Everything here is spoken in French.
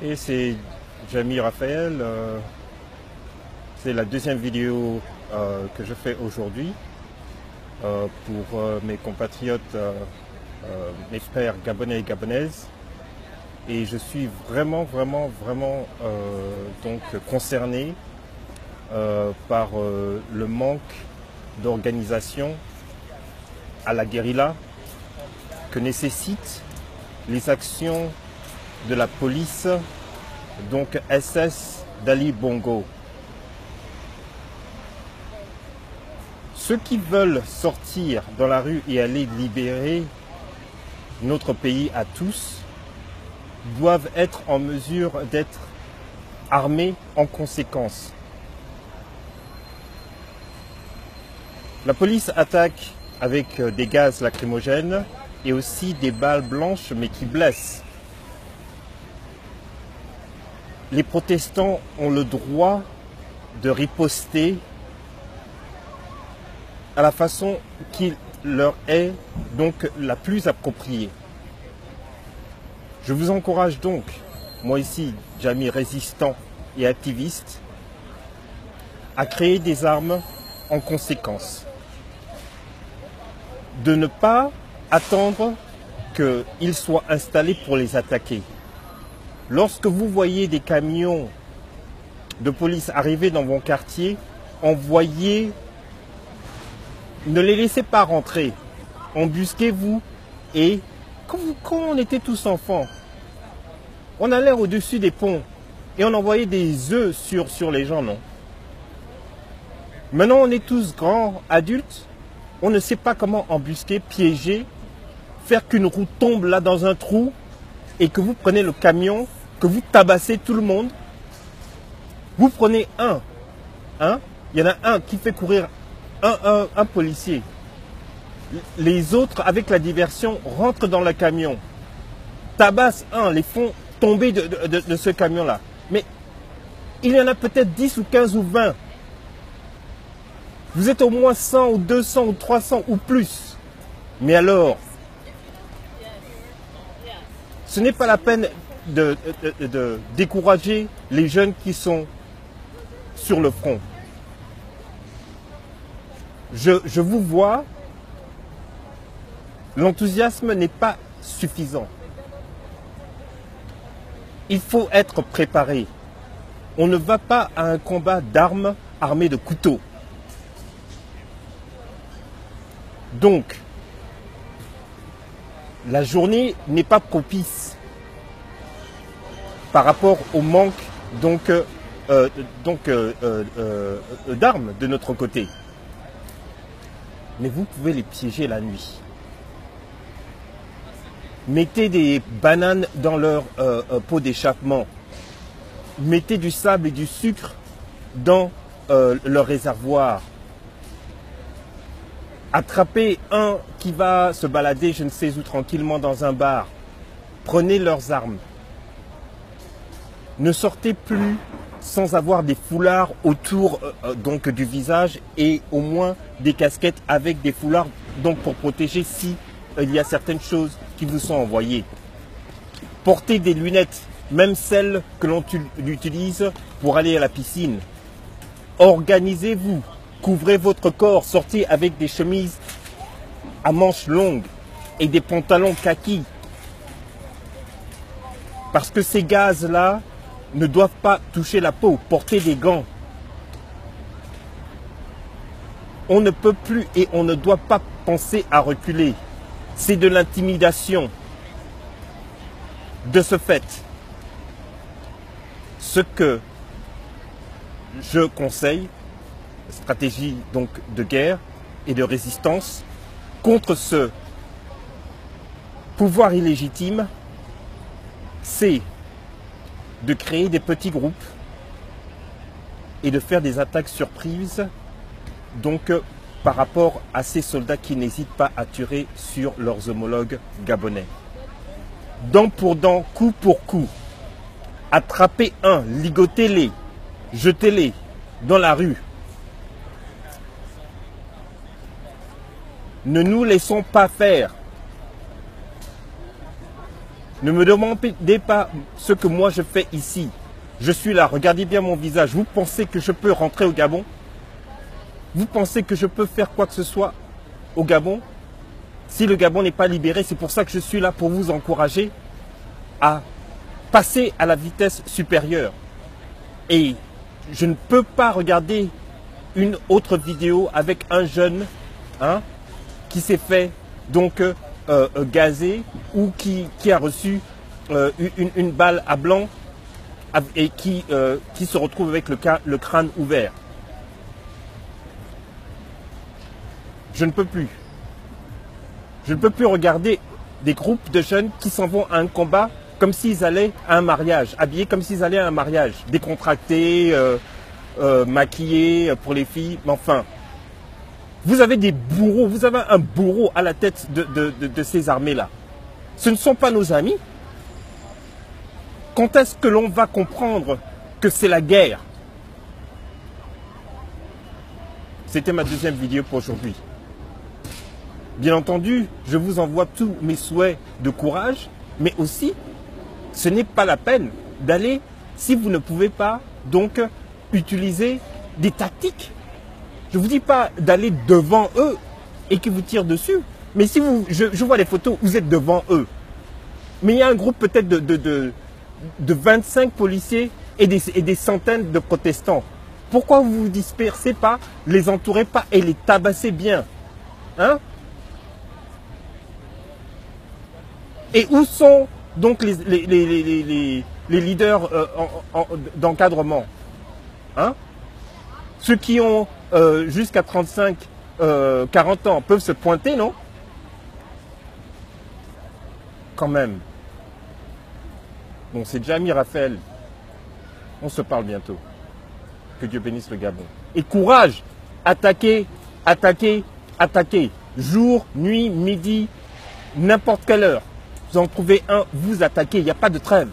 Et c'est Jamy Raphaël. C'est la deuxième vidéo que je fais aujourd'hui pour mes compatriotes, mes frères gabonais et gabonaises. Et je suis vraiment donc concerné par le manque d'organisation à la guérilla que nécessitent les actions de la police, donc SS d'Ali Bongo. Ceux qui veulent sortir dans la rue et aller libérer notre pays à tous doivent être en mesure d'être armés en conséquence. La police attaque avec des gaz lacrymogènes et aussi des balles blanches mais qui blessent. Les protestants ont le droit de riposter à la façon qui leur est donc la plus appropriée. Je vous encourage donc, moi ici, Jamy résistant et activiste, à créer des armes en conséquence. De ne pas attendre qu'ils soient installés pour les attaquer. Lorsque vous voyez des camions de police arriver dans vos quartiers, envoyez, ne les laissez pas rentrer, embusquez-vous. Et quand on était tous enfants, on allait au-dessus des ponts et on envoyait des œufs sur les gens, non? Maintenant, on est tous grands adultes, on ne sait pas comment embusquer, piéger, faire qu'une roue tombe là dans un trou et que vous prenez le camion, que vous tabassez tout le monde. Vous prenez il y en a un qui fait courir un policier. Les autres, avec la diversion, rentrent dans le camion, tabassent les font tomber de ce camion-là. Mais il y en a peut-être 10 ou 15 ou 20. Vous êtes au moins 100 ou 200 ou 300 ou plus. Mais alors, ce n'est pas la peine de décourager les jeunes qui sont sur le front. Je vous vois, l'enthousiasme n'est pas suffisant. Il faut être préparé. On ne va pas à un combat d'armes armées de couteaux. Donc, la journée n'est pas propice par rapport au manque d'armes de notre côté. Mais vous pouvez les piéger la nuit. Mettez des bananes dans leur pot d'échappement. Mettez du sable et du sucre dans leur réservoir. Attrapez un qui va se balader je ne sais où tranquillement dans un bar. Prenez leurs armes. Ne sortez plus sans avoir des foulards autour donc du visage et au moins des casquettes avec des foulards donc pour protéger si il y a certaines choses qui vous sont envoyées. Portez des lunettes, même celles que l'on utilise pour aller à la piscine. Organisez-vous, couvrez votre corps, sortez avec des chemises à manches longues et des pantalons kaki. Parce que ces gaz-là ne doivent pas toucher la peau. Portez des gants. On ne peut plus et on ne doit pas penser à reculer. C'est de l'intimidation. De ce fait, ce que je conseille, stratégie donc de guerre et de résistance contre ce pouvoir illégitime, c'est de créer des petits groupes et de faire des attaques surprises donc par rapport à ces soldats qui n'hésitent pas à tirer sur leurs homologues gabonais. Dent pour dent, coup pour coup. Attrapez ligotez-les, jetez-les dans la rue. Ne nous laissons pas faire. Ne me demandez pas ce que moi je fais ici. Je suis là, regardez bien mon visage. Vous pensez que je peux rentrer au Gabon? Vous pensez que je peux faire quoi que ce soit au Gabon? Si le Gabon n'est pas libéré, c'est pour ça que je suis là, pour vous encourager à passer à la vitesse supérieure. Et je ne peux pas regarder une autre vidéo avec un jeune qui s'est fait donc gazer ou qui a reçu une balle à blanc et qui se retrouve avec le crâne ouvert. Je ne peux plus. Je ne peux plus regarder des groupes de jeunes qui s'en vont à un combat comme s'ils allaient à un mariage, habillés comme s'ils allaient à un mariage, décontractés, maquillés pour les filles, mais enfin. Vous avez des bourreaux, vous avez un bourreau à la tête de ces armées-là. Ce ne sont pas nos amis. Quand est-ce que l'on va comprendre que c'est la guerre? C'était ma deuxième vidéo pour aujourd'hui. Bien entendu, je vous envoie tous mes souhaits de courage, mais aussi, ce n'est pas la peine d'aller, si vous ne pouvez pas, donc, utiliser des tactiques. Je ne vous dis pas d'aller devant eux et qu'ils vous tirent dessus. Mais si je vois les photos, vous êtes devant eux. Mais il y a un groupe peut-être de 25 policiers et des centaines de protestants. Pourquoi vous vous dispersez pas, les entourez pas et les tabassez bien? Hein? Et où sont donc les leaders d'encadrement? Hein? Ceux qui ont jusqu'à 35, 40 ans peuvent se pointer, non? Quand même. Bon, c'est déjà mis, Raphaël. On se parle bientôt. Que Dieu bénisse le Gabon. Et courage! Attaquez, attaquez, attaquez. Jour, nuit, midi, n'importe quelle heure. Vous en trouvez un, vous attaquez. Il n'y a pas de trêve.